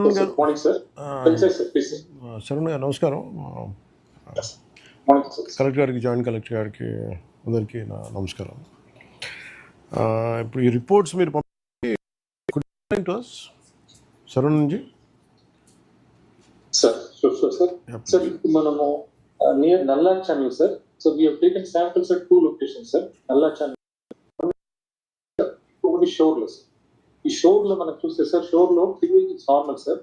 Yes, sir. Morning, sir. Sir, please, sir. Sharan గారు నమస్కారం. Yes. Morning, sir. Collector గారికి, joint collector గారికి అందరికీ నా నమస్కారం. ఇప్పుడు ఈ రిపోర్ట్స్ మీరు పంపించి శరణ్ నుంచి Sir, sure, sir. Yep. Sir, మనము near Nalla channel, sir. So we have taken samples at two locations, sir. Nalla channel. ఒకటి షోర్లో, సార్. ఈ షోర్లో మనకు చూస్తే సార్, షోర్లో pH is normal, సార్.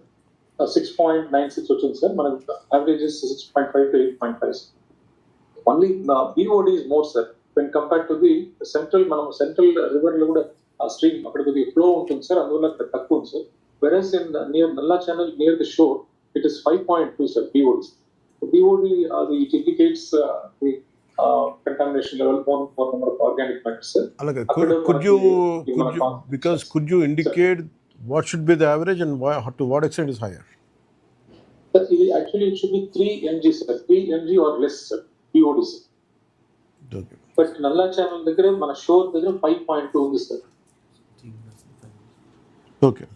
6.96 వచ్చింది సార్. మనకు averages 6.5 to 8.5. Only BOD is more, sir, when compared to the central. మనం central river లో కూడా స్ట్రీమ్ అక్కడ కొద్దిగా ఫ్లో ఉంటుంది సార్, అందువల్ల అక్కడ తక్కువ ఉంది sir. whereas in near Nalla channel near the shore it is 5.2, sir, BOD. So BOD it indicates the contamination level for number of organic matter, sir. Could you indicate what should be the average and to what extent is higher? Sir, actually it should be 3 mg, sir. 3 mg or less, sir, BOD, sir. Okay. But Nalla channel దగ్గర మన షోర్ దగ్గర 5.2 ఉంది, sir. Okay.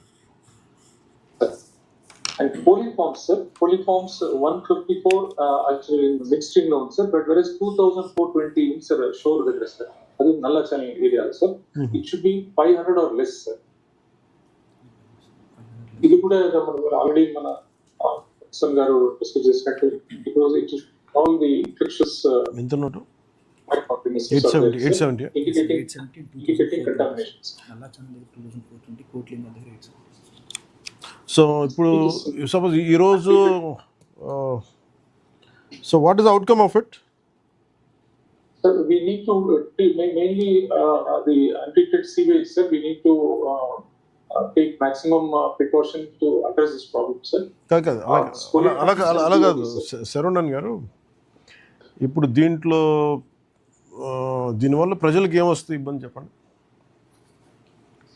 And polyforms, sir. Polyforms 154 actually in midstream లో ఉంది, sir. But whereas 2420 in, sir, shore దగ్గర, sir. అది Nalla channel area, sir. It should be 500 or less, sir. ఇది కూడా మనం ఆల్రెడీ మన సన్ గారు డిస్కస్ చేసినట్టు because it is all the infectious ఎంత నోటు 870 indicating contaminations. సో ఇప్పుడు సపోజ్ ఈరోజు so what is the outcome of it? Sir, we need to mainly the untreated sewage, sir. We need to take maximum precaution to address this problem, sir. అలాగా శరణ్ గారు, ఇప్పుడు దీనివల్ల ప్రజలకు ఏమొస్తుంది ఇబ్బంది చెప్పండి.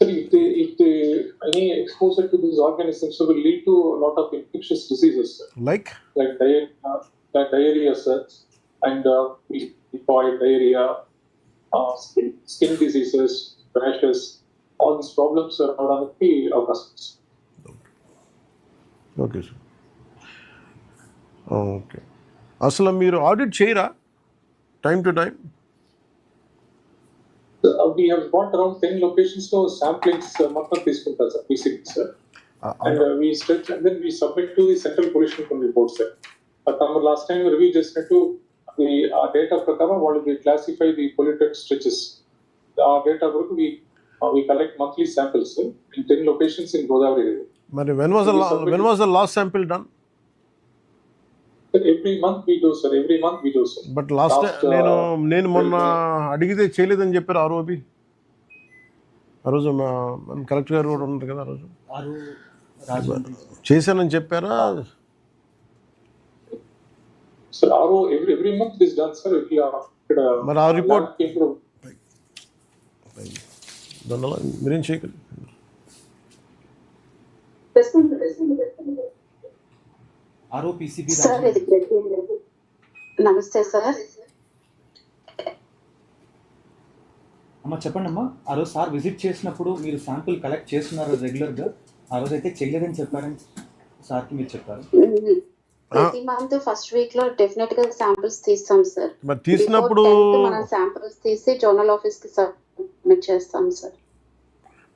Sir, if any exposure to these organisms will lead to a lot of infectious diseases, sir. Like diarrhea, sir, and typhoid, diarrhea, skin diseases, rashes, all these problems are around the organisms. Okay sir. Okay, అసలు మీరు audit చేయరా time to time? We have got around 10 locations to samplings మొత్తం తీసుకుంటారు, sir, PCB, sir. And we stretch and then we submit to the central pollution report, sir. But last time review చేసినట్టు the data ప్రకారం వాళ్ళు classify the polluted stretches. Data వరకు we collect monthly samples, sir, in 10 locations in Godavari area. మరి when was the last sample done? Every month we do, sir. But last నేను మొన్న అడిగితే చేయలేదని చెప్పారు ఆర్ఓబి. ఆ రోజు కలెక్టర్ గారు కూడా ఉన్నారు కదా, ఆ రోజు చేశానని చెప్పారా? Sir, RO every month is done, sir. మరి ఆ రిపోర్ట్ దానివల్ల మీరేం చేయగలరు? సార్, నమస్తే సార్. అమ్మ చెప్పండి అమ్మా. ఆ రోజు సార్ విజిట్ చేసినప్పుడు మీరు శాంపుల్ కలెక్ట్ చేస్తున్నారు రెగ్యులర్గా, ఆ రోజు అయితే చేయలేదని చెప్పారని సార్కి మీరు చెప్పారు. ప్రతి మంత్ ఫస్ట్ వీక్ లో డెఫినెట్ గా శాంపిల్స్ తీస్తాం సార్. మరి తీసినప్పుడు మనం శాంపిల్స్ తీసి జోనల్ ఆఫీస్ కి సబ్మిట్ చేస్తాం సార్.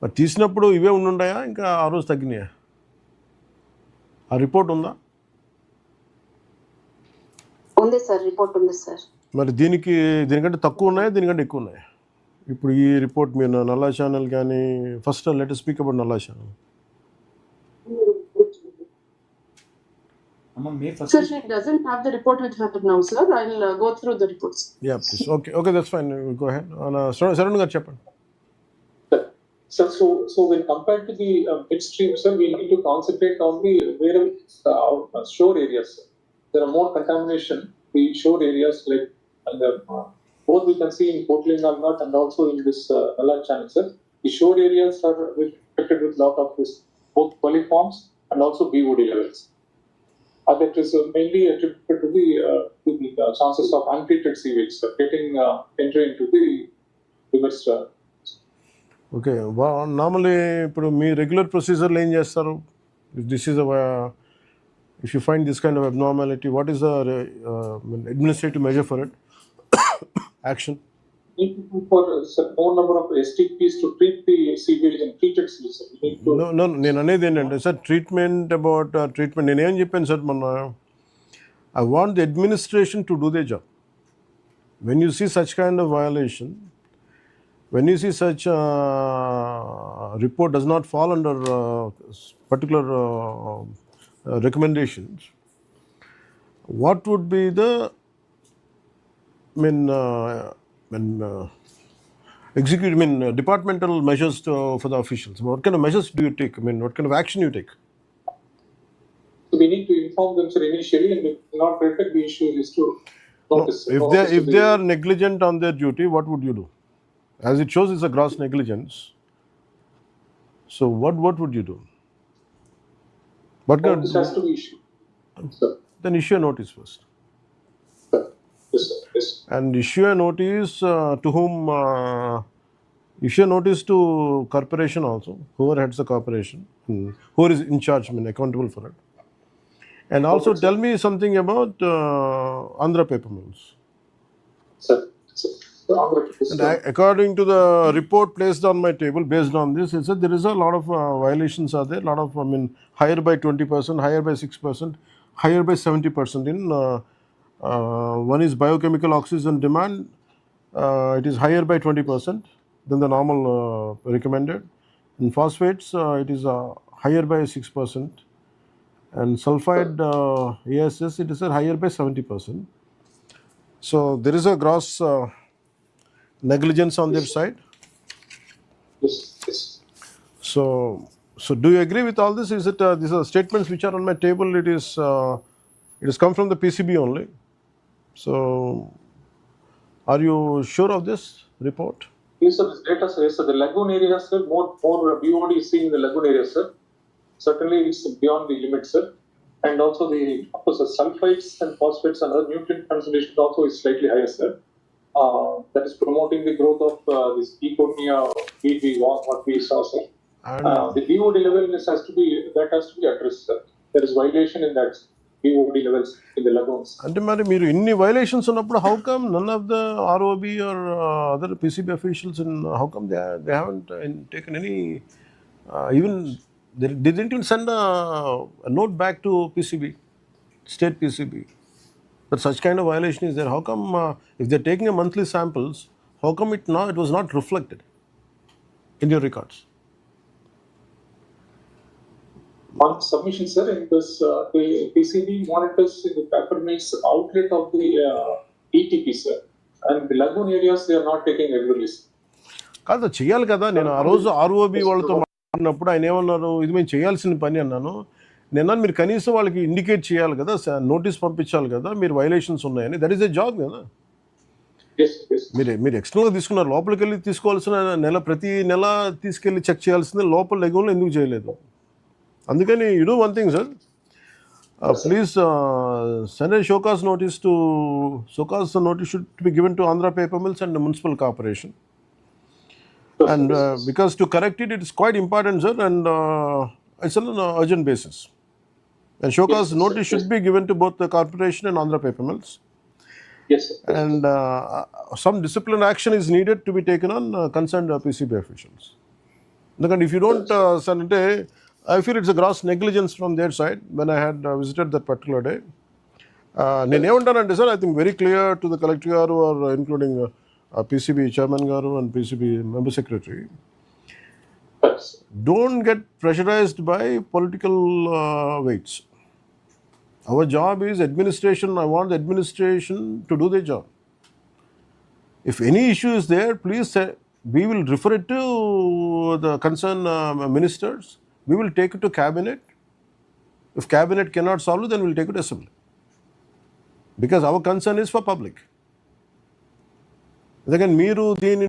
మరి తీసినప్పుడు ఇవే ఉండుంటాయా, ఇంకా ఆ రోజు తగ్గినాయా? ఆ రిపోర్ట్ ఉందా? ఉంది సార్, రిపోర్ట్ ఉంది సార్. మరి దీనికంటే తక్కువ ఉన్నాయా, దీనికంటే ఎక్కువ ఉన్నాయా? ఇప్పుడు ఈ రిపోర్ట్ మీరు నల్లా ఛానల్ కానీ, first let us speak about నల్లా channel. Sir, she doesn't have the report with her now, sir. I'll go through the reports. Yeah, please. Okay, that's fine. Go ahead. Sarun garu cheppandi. Sir, so when compared to the midstream, sir, we need to concentrate on the shore areas, sir. There are more contamination the shore areas, like both we can see in Portland and also in this Nalla channel, sir. The shore areas are affected with lot of this both polyforms and also BOD levels. That is mainly attributed to the chances of untreated sewage, sir, entering into the rivers. Okay, normally ఇప్పుడు మీ regular ప్రొసీజర్లో ఏం చేస్తారు? If this is if you find this kind of abnormality, what is the administrative measure for it? Action. Need to go for more number of STPs to treat the sewage and treated sewage. Sir. We need to No, నేను అనేది ఏంటంటే sir treatment about treatment నేనేం చెప్పాను sir మొన్న I want the administration to do they job. When you see such kind of violation, when you see such report does not fall under particular recommendations, what would be the departmental measures for the officials? What kind of measures do you take? What kind of action you take? So we need to inform them, sir, initially, and if not corrected, the issue is to notice. If they are negligent on their duty, what would you do? As it shows, it's a gross negligence. So what would you do? What kind Notice has to be issued. Sir. Then issue a notice first. Sir. Yes, sir. Yes. And issue a notice to whom? Issue a notice to corporation also, whoever heads the corporation, who is in charge, accountable for it. And also Okay, tell me something about Andhra paper mills. Sir. Sir. And according to the report placed on my table, based on this, it said there is a lot of violations are there, lot of, higher by 20%, higher by 6%, higher by 70% in, one is biochemical oxygen demand, it is higher by 20% than the normal recommended. In phosphates, it is higher by 6%. And sulfide ASS, it is higher by 70%. So there is a gross negligence on their side. Yes. Yes. So do you agree with all this? Is it these are statements which are on my table? It has come from the PCB only. So are you sure of this report? Yes, sir. This data, sir. Yes, sir. The lagoon areas, sir. More BOD is seen in the lagoon areas, sir. Certainly, it's beyond the limit, sir. And also of course, the sulfides and phosphates and other nutrient concentration also is slightly higher, sir. That is promoting the growth of this E. coli what we saw, sir. And The BOD level has to be addressed, sir. There is violation in that BOD levels in the lagoons. అంటే మరి మీరు ఇన్ని violations ఉన్నప్పుడు how come none of the ROB or other PCB officials, how come they haven't taken any even they didn't even send a note back to PCB, state PCB, that such kind of violation is there? How come if they're taking a monthly samples, how come it was not reflected in your records? On submission, sir, in this, the PCB monitors in the paper mills outlet of the ETP, sir. And the lagoon areas, they are not taking regularly, sir. కాదు చెయ్యాలి కదా. నేను ఆ రోజు ROB వాళ్ళతో మాట్లాడినప్పుడు ఆయన ఏమన్నారు, ఇది మేము చేయాల్సిన పని అన్నాను. నేను మీరు కనీసం వాళ్ళకి ఇండికేట్ చేయాలి కదా, నోటీస్ పంపించాలి కదా మీరు వైలేషన్స్ ఉన్నాయని. దట్ ఈస్ ఎ జాబ్ కదా. Yes, yes. మీరు ఎక్స్టర్నల్గా తీసుకున్నారు, లోపలికి వెళ్ళి తీసుకోవాల్సిన ప్రతి నెల తీసుకెళ్ళి చెక్ చేయాల్సిందే, లోపల లెగూన్లో ఎందుకు చేయలేదు? అందుకని you do one thing sir, please send a showcase notice should be given to Andhra paper mills and the municipal corporation. And because to correct it, it is quite important, sir, and it's on an urgent basis. And showcase notice should be given to both the corporation and Andhra paper mills. Yes, sir. And some discipline action is needed to be taken on concerned PCB officials. Because if you don't send it, I feel it's a gross negligence from their side when I had visited that particular day. నేను ఏమంటానంటే sir, I think very clear to the collector garu or including PCB chairman garu and PCB member secretary, Yes. don't get pressurized by political weights. Our job is administration. I want the administration to do their job. If any issue is there, please say, we will refer it to the concerned ministers. We will take it to cabinet. If cabinet cannot solve it, then we'll take it to assembly. Because our concern is for public. Again, మీరు దీనిని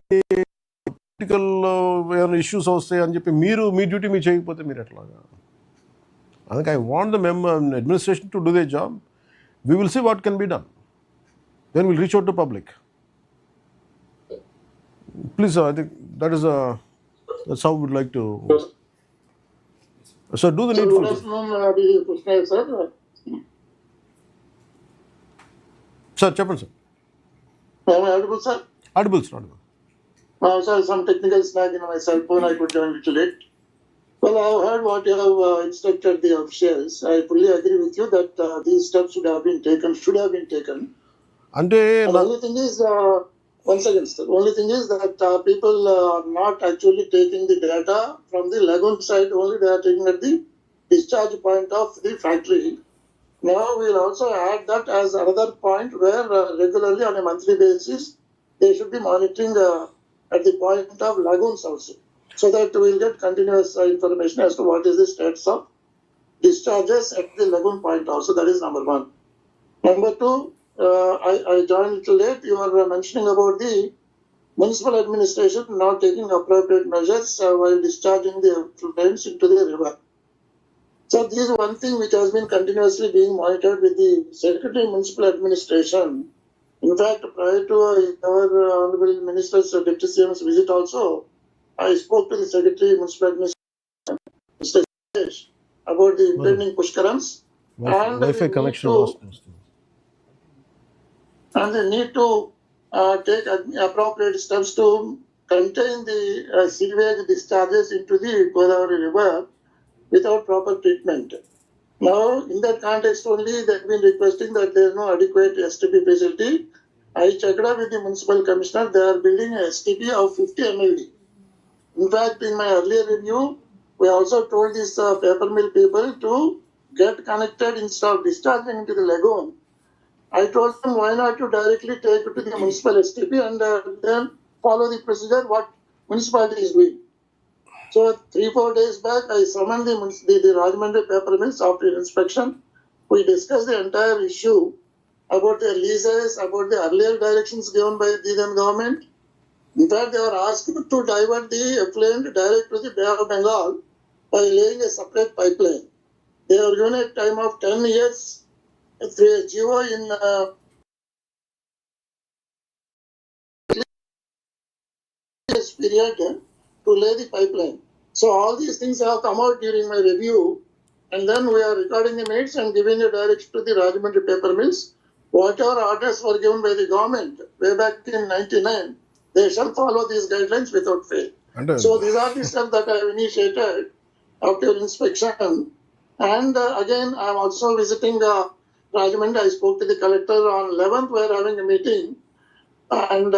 political issues వస్తాయి అని చెప్పి మీరు మీ duty మీరు చేయకపోతే మీరు ఎట్లాగా? అందుకే I want the administration to do their job. We will see what can be done. Then we'll reach out to public. Please, I think that's how we'd like to. So do the Sir, needful. good afternoon, Krishna, sir. Sir, చెప్పండి sir. Am I audible, sir? Audible, sir. Audible. Sir, some technical snag in my cell phone. I could join little late. Well, I've heard what you have instructed the officials. I fully agree with you that these steps should have been taken. అంటే And the only thing is, once again, sir, only thing is that people are not actually taking the data from the lagoon side, only they are taking at the discharge point of the factory. Now we'll also add that as another point where regularly on a monthly basis, they should be monitoring at the point of lagoons also, so that we'll get continuous information as to what is the status of discharges at the lagoon point also. That is number one. Number two, I joined a little late. You are mentioning about the municipal administration not taking appropriate measures while discharging the effluents into the river. So this is one thing which has been continuously being monitored with the Secretary Municipal Administration. In fact, prior to our Honorable Minister's Deputy CM's visit also, I spoke to the Secretary Municipal Administration, Mr. Suresh, about the impending Pushkarams and Wi-Fi connection lost. and the need to take appropriate steps to contain the sewage discharges into the Godavari River without proper treatment. Now, in that context only, they've been requesting that there is no adequate STP facility. I checked up with the municipal commissioner. They are building a STP of 50 MLD. In fact, in my earlier review, we also told these paper mill people to get connected instead of discharging into the lagoon. I told them, why not you directly take it to the municipal STP and then follow the procedure what municipality is doing. So 3-4 days back, I summoned the Rajahmundry paper mills after inspection. We discussed the entire issue about their leases, about the earlier directions given by the then government. In fact, they were asked to divert the effluent direct to the Bay of Bengal by laying a separate pipeline. They were given a time of 10 years through a GO in this period to lay the pipeline. So all these things have come out during my review, and then we are recording the minutes and giving a direction to the Rajahmundry paper mills. Whatever orders were given by the government way back in '99, they shall follow these guidelines without fail. So these are the steps that I have initiated after inspection. And again, I am also visiting Rajahmundry. I spoke to the collector on 11th. We are having a meeting. And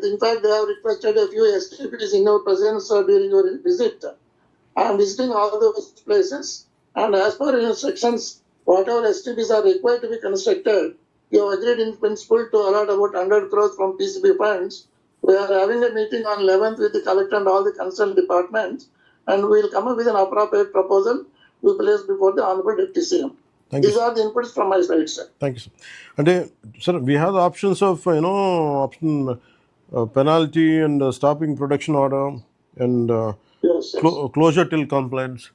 in fact, they have requested a few STPs in your presence during your visit. I am visiting all those places, and as per your instructions, whatever STPs are required to be constructed, you have agreed in principle to allot about 100 crores from PCB funds. We are having a meeting on 11th with the collector and all the concerned departments, and we will come up with an appropriate proposal to place before the Honorable Deputy CM. These are the inputs from my side, sir. Thank you, sir. And sir, we have the options of option penalty and stopping production order and Yes, yes. closure till compliance.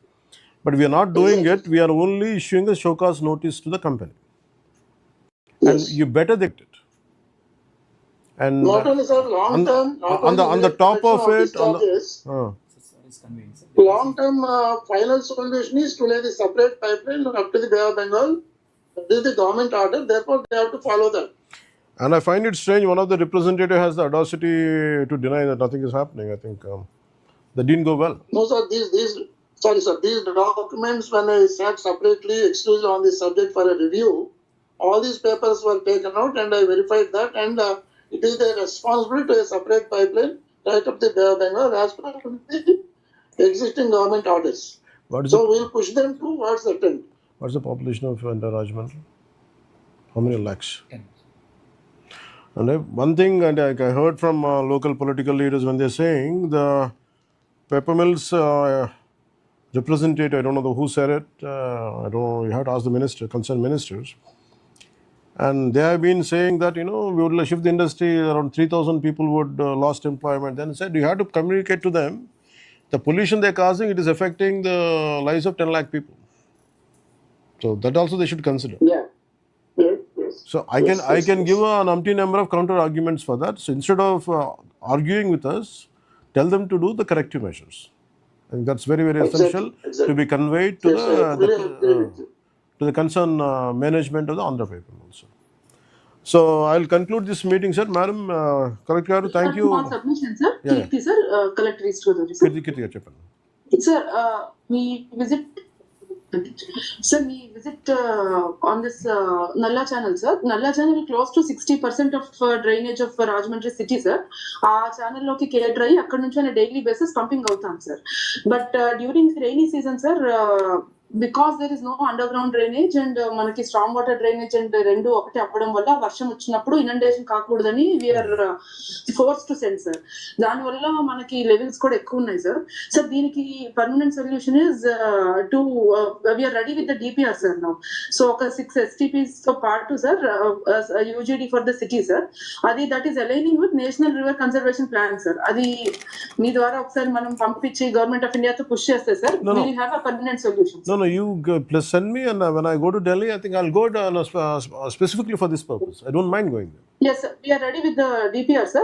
But we are not doing it. We are only issuing a show cause notice to the company. And Yes. you better take it. And Not only, sir, long term, on the top of it, long term final solution is to lay the separate pipeline up to the Bay of Bengal. This is the government order, therefore they have to follow that. And I find it strange, one of the representatives has the audacity to deny that nothing is happening. I think that didn't go well. No, sir, these documents, when I sat separately, exclusively on this subject for a review, all these papers were taken out and I verified that, and it is their responsibility to a separate pipeline right up the Bay of Bengal as per the existing government orders. So we'll push them towards the tent. What's the population of Rajahmundry? How many lakhs? 10. And one thing, and I heard from local political leaders when they're saying the paper mills representative, I don't know who said it, I don't know, you have to ask the concerned ministers. And they have been saying that, we would shift the industry, around 3,000 people would lost employment. Then said you have to communicate to them, the pollution they're causing, it is affecting the lives of 10 lakh people. So that also they should consider. Yeah. Yes. So I can give an umpteen number of counter arguments for that. So instead of arguing with us, tell them to do the corrective measures. And that's very, very Exactly, essential to exactly. be conveyed to Yes, I fully agree with you. the concerned management of the Andhra paper also. So I'll conclude this meeting, sir. Madam, Collector garu, thank you. On submission, sir. Yeah, yeah. Kirti, sir, collector is to the sir. Kirti garu చెప్పండి. Sir, we visit. Sir, we visit on this Nalla channel, sir. Nalla channel close to 60% of drainage of Rajahmundry city, sir. ఆ channel లోకి cater అయ్యి అక్కడ నుంచి daily basis pumping అవుతాం sir. But during rainy season sir, because there is no underground drainage and మనకి strong water drainage and రెండు ఒకటి అవ్వడం వల్ల వర్షం వచ్చినప్పుడు ఇనండేషన్ కాకూడదని we're force to send sir. దానివల్ల మనకి లెవెల్స్ కూడా ఎక్కువ ఉన్నాయి సార్. సార్ దీనికి permanent solution is to we're ready with the DPR sir now. So ఒక 6 STPs తో పాటు sir UGD for the city sir, అది that is aligning with national river conservation plan sir. అది మీ ద్వారా ఒకసారి మనం పంపించి గవర్నమెంట్ ఆఫ్ ఇండియాతో పుష్ చేస్తే sir No, no. we'll have a permanent solution. No, you please send me, and when I go to Delhi, I think I'll go specifically for this purpose. I don't mind going there. Yes, sir. We are ready with the DPR, sir.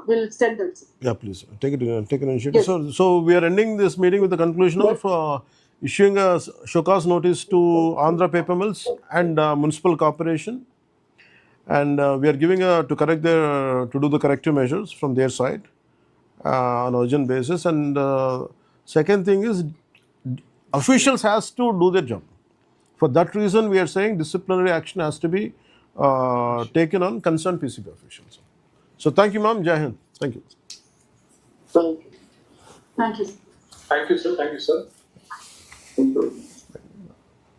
We'll send that, sir. Yeah, please take an initiative. Yes. So we are ending this meeting with the conclusion of issuing a show cause notice to Andhra Paper Mills and Municipal Corporation, and we are giving to do the corrective measures from their side on urgent basis. And second thing is, officials has to do their job. For that reason, we are saying disciplinary action has to be taken on concerned PCB officials. So thank you, ma'am. Jai Hind. Thank you. Thank you. Thank you, sir. Thank you, sir. Thank you, sir.